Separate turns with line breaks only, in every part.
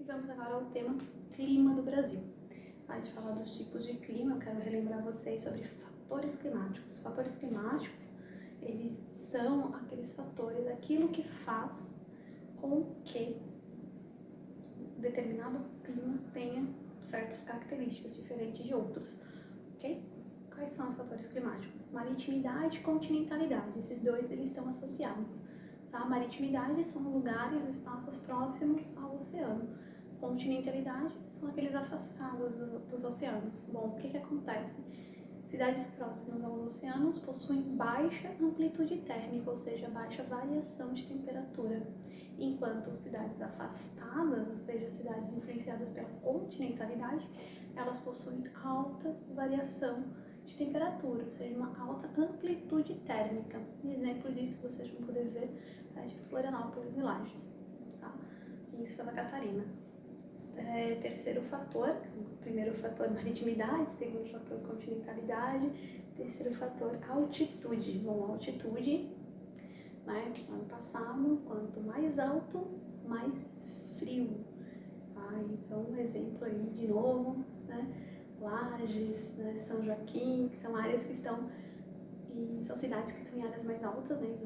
E vamos agora ao tema clima do Brasil. Antes de falar dos tipos de clima, eu quero relembrar vocês sobre fatores climáticos. Fatores climáticos, eles são aqueles fatores, aquilo que faz com que determinado clima tenha certas características diferentes de outros, ok? Quais são os fatores climáticos? Maritimidade e continentalidade. Esses dois eles estão associados. Tá? Maritimidade são lugares, espaços próximos ao oceano. Continentalidade são aqueles afastados dos oceanos. Bom, o que acontece? Cidades próximas aos oceanos possuem baixa amplitude térmica, ou seja, baixa variação de temperatura, enquanto cidades afastadas, ou seja, cidades influenciadas pela continentalidade, elas possuem alta variação de temperatura, ou seja, uma alta amplitude térmica. Um exemplo disso vocês vão poder ver é de Florianópolis e Lages, tá? Em Santa Catarina. Terceiro fator, primeiro fator maritimidade, segundo fator continentalidade, terceiro fator altitude. Bom, altitude, né, ano passado, quanto mais alto, mais frio. Então, um exemplo aí de novo, né, Lages, né, São Joaquim, que são áreas que estão, são cidades que estão em áreas mais altas, né, em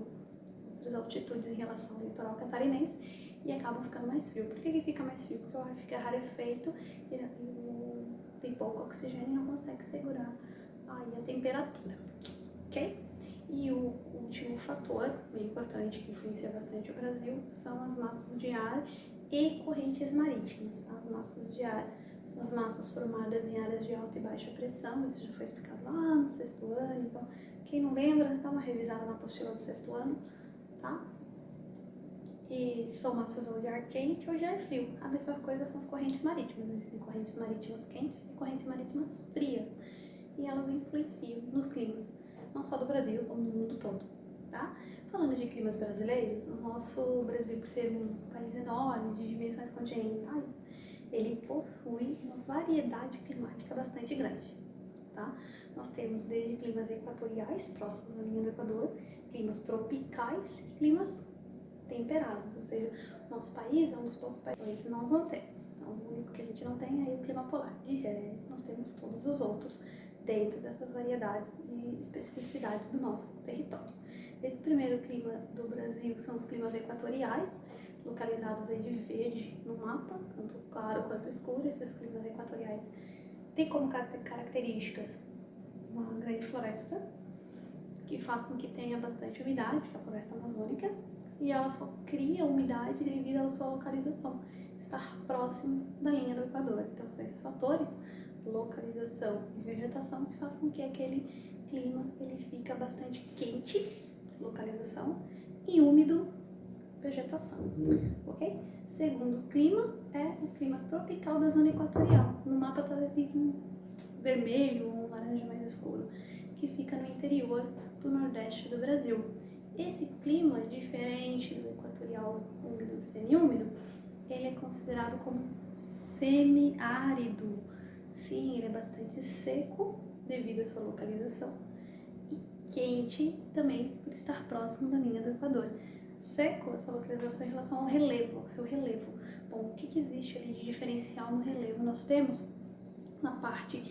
outras altitudes em relação ao litoral catarinense, e acabam ficando mais frio. Por que fica mais frio? Porque o ar fica rarefeito e tem pouco oxigênio e não consegue segurar aí a temperatura, ok? E o último fator, bem importante, que influencia bastante o Brasil, são as massas de ar e correntes marítimas. As massas de ar são as massas formadas em áreas de alta e baixa pressão, isso já foi explicado lá no sexto ano, então quem não lembra, dá uma revisada na apostila do sexto ano, tá? E são massas ou de ar quente ou de ar frio. A mesma coisa são as correntes marítimas. Existem correntes marítimas quentes e correntes marítimas frias. E elas influenciam nos climas, não só do Brasil, como do mundo todo, tá? Falando de climas brasileiros, o nosso Brasil, por ser um país enorme, de dimensões continentais, ele possui uma variedade climática bastante grande, tá? Nós temos desde climas equatoriais, próximos da linha do Equador, climas tropicais e climas temperados, ou seja, nosso país é um dos poucos países que nós não temos. Então, o único que a gente não tem é o clima polar. De resto, nós temos todos os outros dentro dessas variedades e especificidades do nosso território. Esse primeiro clima do Brasil são os climas equatoriais, localizados aí de verde no mapa, tanto claro quanto escuro. Esses climas equatoriais têm como características uma grande floresta, que faz com que tenha bastante umidade, que é a floresta amazônica, e ela só cria umidade devido à sua localização, estar próximo da linha do Equador. Então, são esses fatores, localização e vegetação, que faz com que aquele clima ele fica bastante quente, localização, e úmido, vegetação, ok? Segundo clima é o clima tropical da zona equatorial. No mapa está ali um vermelho ou um laranja mais escuro, que fica no interior do nordeste do Brasil. Esse clima, diferente do equatorial úmido e semiúmido, ele é considerado como semiárido. Sim, ele é bastante seco devido à sua localização e quente também por estar próximo da linha do Equador. Seco, a sua localização em relação ao relevo, ao seu relevo. Bom, o que existe ali de diferencial no relevo? Nós temos na parte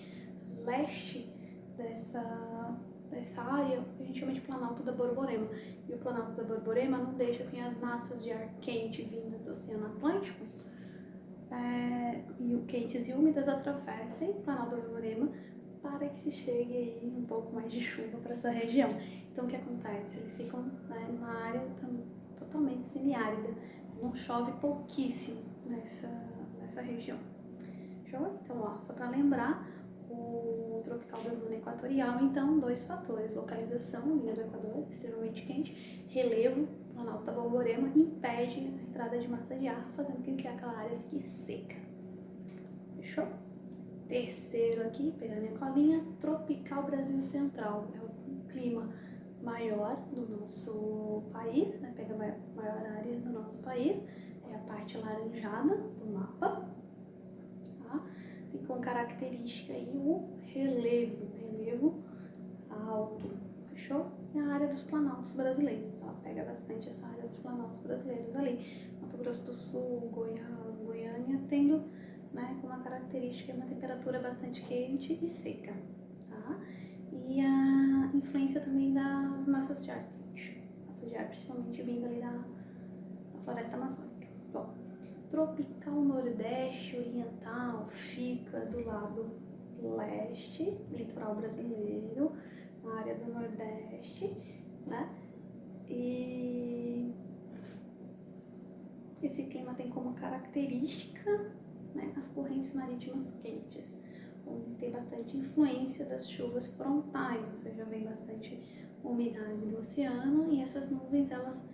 leste dessa área, que a gente chama de Planalto da Borborema. E o Planalto da Borborema não deixa que as massas de ar quente vindas do Oceano Atlântico e quentes e úmidas atravessem o Planalto da Borborema para que se chegue aí um pouco mais de chuva para essa região. Então, o que acontece? Eles ficam numa área totalmente semiárida, não chove pouquíssimo nessa região. Show? Então, ó, só para lembrar, o tropical da zona equatorial, então, dois fatores: localização, linha do Equador, extremamente quente, relevo, Planalto da Borborema, impede a entrada de massa de ar, fazendo com que aquela área fique seca. Fechou? Terceiro aqui, pegar minha colinha, tropical Brasil Central, é o clima maior do nosso país, né? Pega a maior área do nosso país, é a parte laranjada do mapa, tá? E com característica aí o relevo alto, fechou? É a área dos planaltos brasileiros, ela pega bastante essa área dos planaltos brasileiros ali. Mato Grosso do Sul, Goiás, Goiânia, tem característica é uma temperatura bastante quente e seca, tá? E a influência também das massas de ar quente, massas de ar principalmente vindo ali da floresta amazônica. Bom, tropical nordeste oriental fica do lado leste, litoral brasileiro, na área do nordeste, né? E esse clima tem como característica, né, as correntes marítimas quentes, onde tem bastante influência das chuvas frontais, ou seja, vem bastante umidade do oceano e essas nuvens elas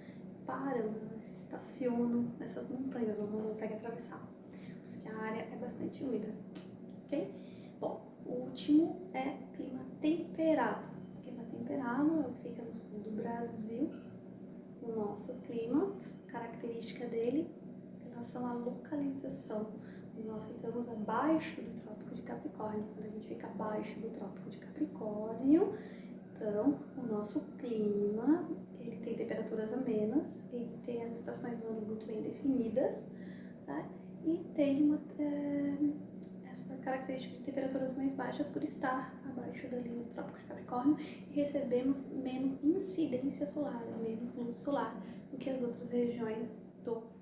param, elas estacionam nessas montanhas, onde não consegue atravessar, porque a área é bastante úmida, ok? Bom, o último é clima temperado. Clima temperado é o que fica no sul do Brasil, o nosso clima, característica dele em relação à localização. Nós ficamos abaixo do Trópico de Capricórnio. Quando a gente fica abaixo do Trópico de Capricórnio, então o nosso clima ele tem temperaturas amenas, ele tem as estações do ano muito bem definidas, tá? E tem essa característica de temperaturas mais baixas por estar abaixo da linha do Trópico de Capricórnio e recebemos menos incidência solar, menos luz solar do que as outras regiões do país.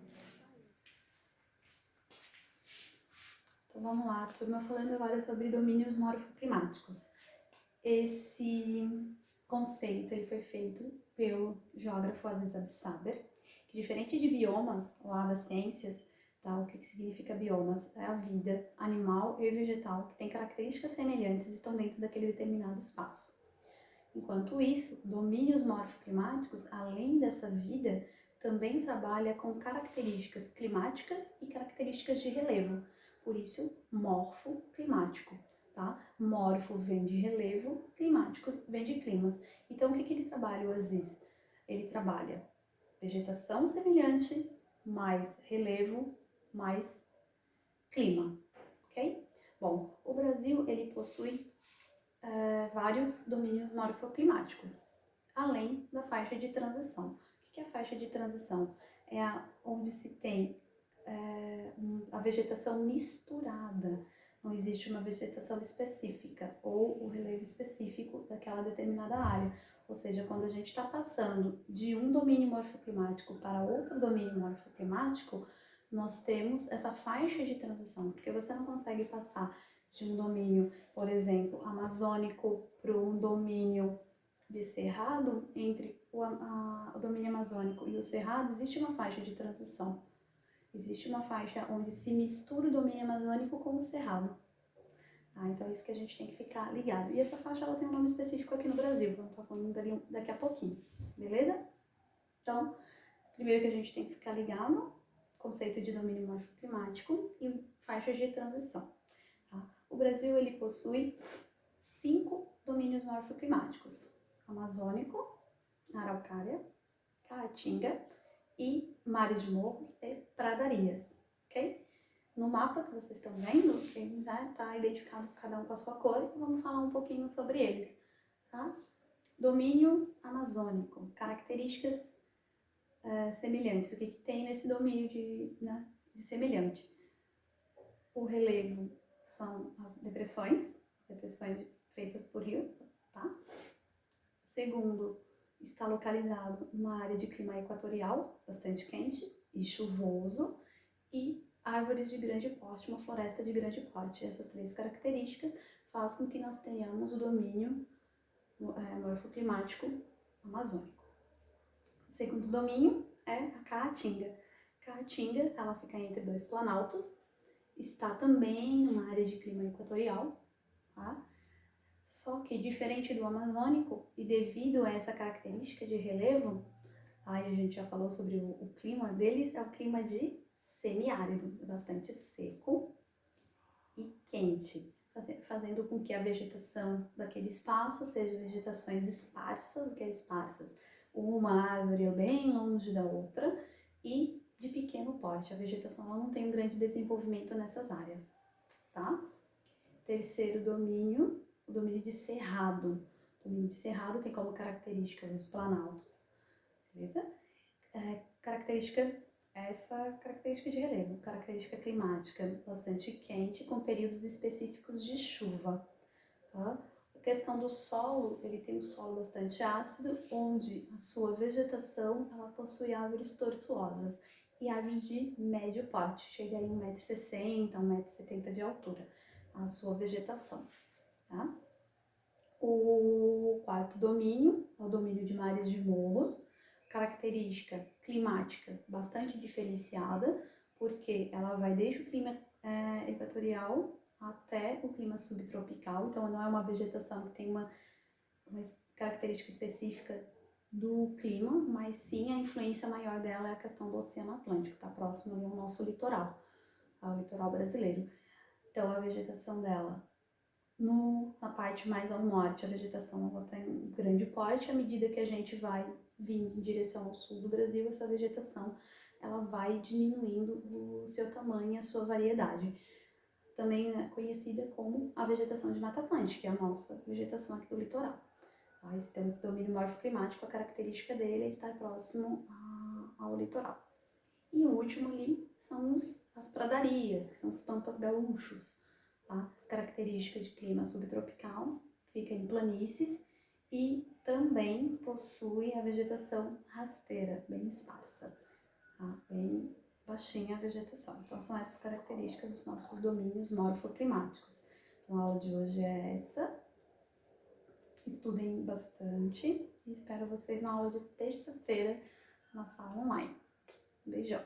Então vamos lá, turma, falando agora sobre domínios morfoclimáticos. Esse conceito ele foi feito pelo geógrafo Aziz Absaber, que diferente de biomas lá das ciências, tá, o que significa biomas? É a vida animal e vegetal que tem características semelhantes e estão dentro daquele determinado espaço. Enquanto isso, domínios morfoclimáticos, além dessa vida, também trabalha com características climáticas e características de relevo, por isso morfoclimático. Tá? Morfo vem de relevo, climáticos vem de climas. Então, o que ele trabalha, o Aziz? Ele trabalha vegetação semelhante, mais relevo, mais clima, ok? Bom, o Brasil, ele possui vários domínios morfoclimáticos, além da faixa de transição. O que é a faixa de transição? É onde se tem a vegetação misturada. Não existe uma vegetação específica ou o relevo específico daquela determinada área. Ou seja, quando a gente está passando de um domínio morfoclimático para outro domínio morfoclimático, nós temos essa faixa de transição, porque você não consegue passar de um domínio, por exemplo, amazônico para um domínio de cerrado. Entre o domínio amazônico e o cerrado existe uma faixa de transição. Existe uma faixa onde se mistura o domínio amazônico com o cerrado. Então é isso que a gente tem que ficar ligado. E essa faixa ela tem um nome específico aqui no Brasil, vamos estar falando daqui a pouquinho, beleza? Então, primeiro que a gente tem que ficar ligado, conceito de domínio morfoclimático e faixas de transição. Tá? O Brasil ele possui 5 domínios morfoclimáticos: amazônico, araucária, caatinga e mares de morros e pradarias, ok? No mapa que vocês estão vendo, ele já está identificado cada um com a sua cor e vamos falar um pouquinho sobre eles, tá? Domínio amazônico, características semelhantes. O que tem nesse domínio de semelhante? O relevo são as depressões feitas por rio, tá? Segundo, está localizado numa área de clima equatorial, bastante quente e chuvoso, e árvores de grande porte, uma floresta de grande porte. Essas 3 características fazem com que nós tenhamos o domínio morfoclimático amazônico. O segundo domínio é a caatinga. Caatinga, ela fica entre 2 planaltos, está também numa área de clima equatorial, tá? Só que diferente do amazônico e devido a essa característica de relevo, aí a gente já falou sobre o clima deles, é o clima de semiárido, bastante seco e quente, fazendo com que a vegetação daquele espaço seja vegetações esparsas, o que é esparsas? Uma árvore bem longe da outra e de pequeno porte. A vegetação ela não tem um grande desenvolvimento nessas áreas, tá? Terceiro domínio, o domínio de cerrado. O domínio de cerrado tem como característica os planaltos, beleza? Característica essa característica de relevo, característica climática bastante quente, com períodos específicos de chuva. Tá? A questão do solo, ele tem um solo bastante ácido, onde a sua vegetação ela possui árvores tortuosas e árvores de médio porte, chega aí 1,60 m, 1,70 m de altura, a sua vegetação. Tá? O quarto domínio é o domínio de mares de morros, característica climática bastante diferenciada, porque ela vai desde o clima equatorial até o clima subtropical, então não é uma vegetação que tem uma característica específica do clima, mas sim a influência maior dela é a questão do Oceano Atlântico, está próximo ali ao nosso litoral, ao litoral brasileiro. Então a vegetação dela na parte mais ao norte, a vegetação ela tem um grande porte. À medida que a gente vai vindo em direção ao sul do Brasil, essa vegetação ela vai diminuindo o seu tamanho e a sua variedade. Também é conhecida como a vegetação de Mata Atlântica, que é a nossa vegetação aqui do litoral. Tá? Esse domínio morfoclimático, a característica dele é estar próximo ao litoral. E o último ali são as pradarias, que são os pampas gaúchos. Tá? Característica de clima subtropical, fica em planícies e também possui a vegetação rasteira, bem esparsa, tá? Bem baixinha a vegetação. Então são essas características dos nossos domínios morfoclimáticos. Então a aula de hoje é essa. Estudem bastante e espero vocês na aula de terça-feira na sala online. Beijão!